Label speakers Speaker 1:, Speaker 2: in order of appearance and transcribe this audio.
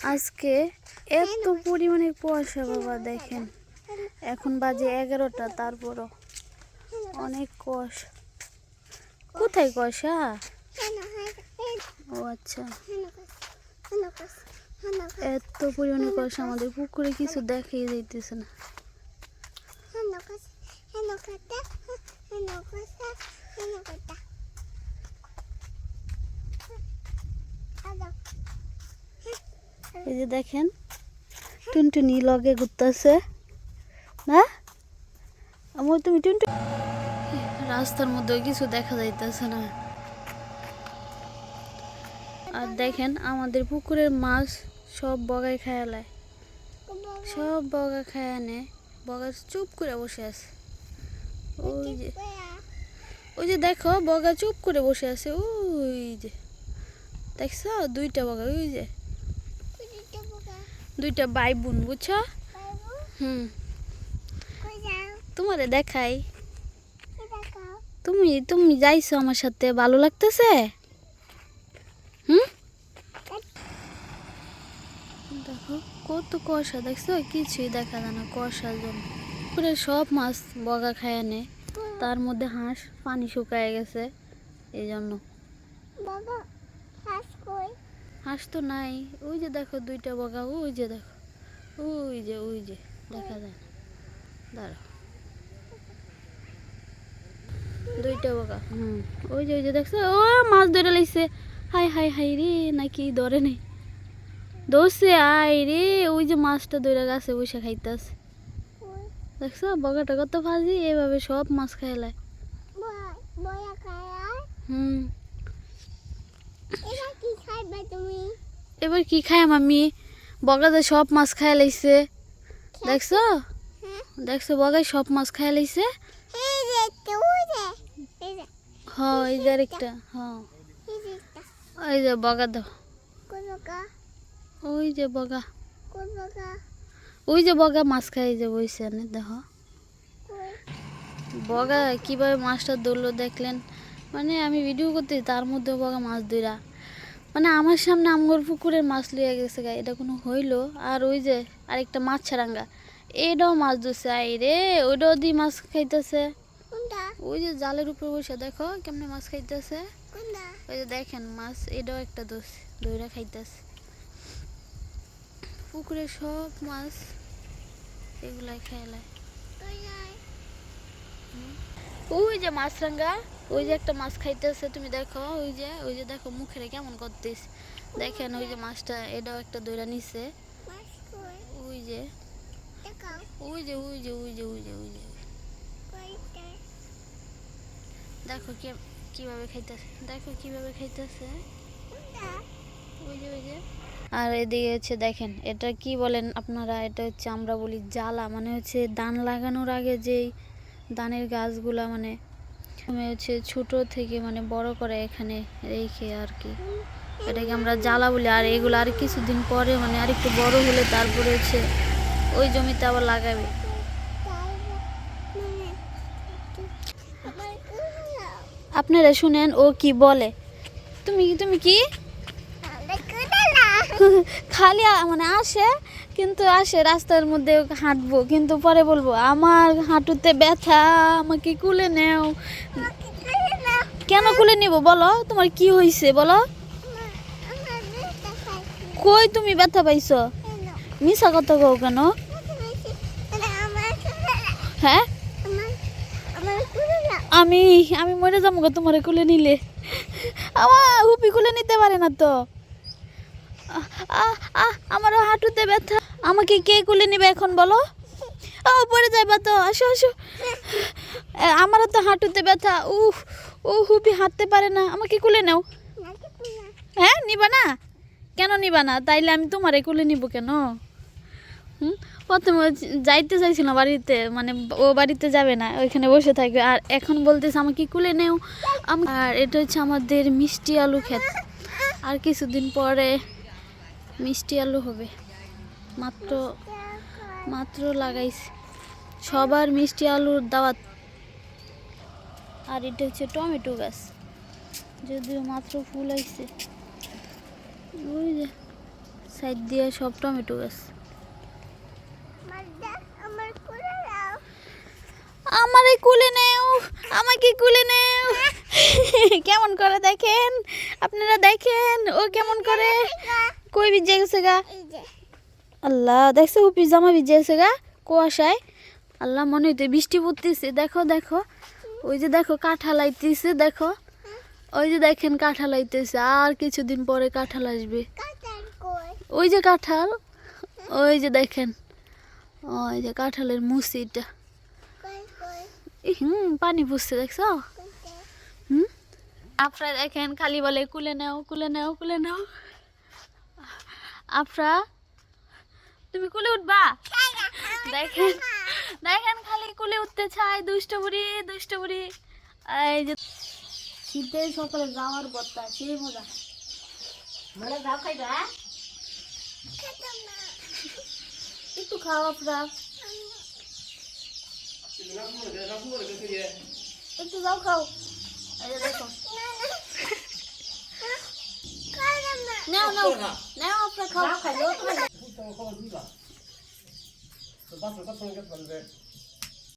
Speaker 1: আজকে এত পরিমাণে কুয়াশা বাবা, দেখেন এখন বাজে 11টা, তারপরও অনেক কুয়াশা। কোথায় কুয়াশা? ও আচ্ছা, এত পরিমাণে কুয়াশা আমাদের পুকুরে কিছু দেখাই যাইতেছে না। এই যে দেখেন টুনটুনি লগে ঘুরতেছে না আমার, তুমি টুনটুনি। রাস্তার মধ্যে কিছু দেখা যাইতেছে না। আর দেখেন আমাদের পুকুরের মাছ সব বগায় খায়ালায়, সব বগা খায় আনে। বগা চুপ করে বসে আছে। ওই যে দেখো বগা চুপ করে বসে আছে। ওই যে দেখছো দুইটা বগা, ওই যে দুইটা ভাই বোন, বুঝছো? তোমারে দেখাই। তুমি তুমি যাইছো আমার সাথে, ভালো লাগতেছে? দেখো কত কুয়াশা, দেখছো? কিছুই দেখা যায় না কুয়াশার জন্য। পুরো সব মাছ বগা খায় আনে, তার মধ্যে হাঁস পানি শুকায় গেছে এই জন্য। হাঁস তো নাই। ওই যে দেখো দুইটা বগা, ওই যে দেখো, ওই যে ওই যে দেখা যায় না, দাঁড়াও, দুইটা বগা। ওই যে ওই যে দেখছো, ও মাছ ধরে লাইছে। হাই হাই হাই রে, নাকি ধরে নেই, ধরছে। আই রে, ওই যে মাছটা ধরে গাছে বসে খাইতেছে, দেখছো? বগাটা কত ফাজি, এভাবে সব মাছ খাইলায়। এবার কি খাই আমি? বগাতে সব মাছ খাই লাইছে, দেখছো? দেখছো বগায় সব মাছ খাই লাইছে। হ্যাঁ এই যে আরেকটা, হ্যাঁ ওই যে বগা দাও, ওই যে বগা, ওই যে বগা মাছ খাই যে বইছে, দেখো বগা কিভাবে মাছটা ধরলো দেখলেন? মানে আমি ভিডিও করতে, তার মধ্যে বগা মাছ ধরা, মানে আমার সামনে আমার পুকুরের মাছ লিয়ে গেছে গা, এটা কোনো হইলো? আর ওই যে আরেকটা মাছ ছাড়াঙ্গা, এটাও মাছ ধরছে। আই রে, ওইটাও দিয়ে মাছ খাইতেছে। ওই যে জালের উপরে বসে দেখো কেমনে মাছ খাইতেছে। ওই যে দেখেন মাছ, এটাও একটা ধইরা খাইতেছে। পুকুরে সব মাছ এগুলাই খাইলায়। ওই যে মাছরাঙ্গা, ওই যে একটা মাছ খাইতেছে, তুমি দেখো। ওই যে দেখো মুখের কেমন করতেছে, দেখেন ওই যে মাছটা, এটাও একটা ধইরা নিছে। ওই যে ওই যে ওই যে ওই যে ওই যে ওই যে দেখো কিভাবে খাইতেছে, দেখো কিভাবে খাইতেছে। ওই যে ওই যে। আর এদিকে হচ্ছে দেখেন, এটা কি বলেন আপনারা? এটা হচ্ছে আমরা বলি জ্বালা, মানে হচ্ছে ধান লাগানোর আগে যেই ধানের গাছগুলা মানে হচ্ছে ছোট থেকে মানে বড় করে এখানে রেখে আর কি, এটাকে আমরা জ্বালা বলি। আর এগুলো আর কিছুদিন পরে মানে আর একটু বড় হলে তারপরে হচ্ছে ওই জমিতে আবার লাগাবে। আপনারা শুনেন ও কি বলে। তুমি তুমি কি খালি মানে আসে, কিন্তু আসে রাস্তার মধ্যে হাঁটবো, কিন্তু পরে বলবো আমার হাঁটুতে ব্যথা, আমাকে কুলে নেও। কেন কুলে নিব বলো? তোমার কি হয়েছে বলো? কই তুমি ব্যথা পাইছো? মিশা কথা কও কেন? হ্যাঁ আমি আমি মরে যাবো গো তোমারে কুলে নিলে। আমার হুপি কুলে নিতে পারে না তো। আমার হাঁটুতে ব্যথা, আমাকে কে কুলে নিবে এখন বলো? ও পড়ে যাইবা তো, আসো আসো। আমারও তো হাঁটুতে ব্যথা। ও হুপি হাঁটতে পারে না, আমাকে কুলে নাও। হ্যাঁ নিবা না? কেন নিবা না? তাইলে আমি তোমারে কুলে নিব কেন? প্রথমে যাইতে চাইছিল বাড়িতে, মানে ও বাড়িতে যাবে না, ওইখানে বসে থাকবে। আর এখন বলতেছে আমাকে কুলে নেও। আর এটা হচ্ছে আমাদের মিষ্টি আলু ক্ষেত, আর কিছুদিন পরে মিষ্টি আলু হবে। মাত্র মাত্র লাগাইছে, সবার মিষ্টি আলুর দাওয়াত। আর এটা হচ্ছে টমেটো গাছ, যদিও মাত্র ফুল আইছে। ওই যে সাইড দিয়ে সব টমেটো গাছ। আমারে কুলে নেও, আমাকে কুলে নেও। কেমন করে দেখেন, আপনারা দেখেন ও কেমন করে। কই ভিজে গেছে গা, আল্লাহ দেখছো ও জামা ভিজে গেছে গা কুয়াশায়। আল্লাহ মনে হইতে বৃষ্টি পড়তেছে। দেখো দেখো ওই যে দেখো কাঁঠাল আইতেছে, দেখো ওই যে দেখেন কাঁঠাল আইতেছে। আর কিছুদিন পরে কাঁঠাল আসবে। ওই যে কাঁঠাল, ওই যে দেখেন, ওই যে কাঁঠালের মুসিটা। পানি পড়ছে দেখছো। আপনারা দেখেন খালি বলে কুলে নাও কুলে নাও কুলে নাও। আফরা তুমি কুলে উঠবা, দেখেন দেখেন খালি কুলে উঠতে চায়। দুষ্ট বুড়ি দুষ্ট বুড়ি। এই যে শীতে সকালে যাওয়ার কথা, সেই মজা। একটু খাও আফরা, একটু যাও খাও। এই যে দেখো নাও নাও নাও আফরা খাও।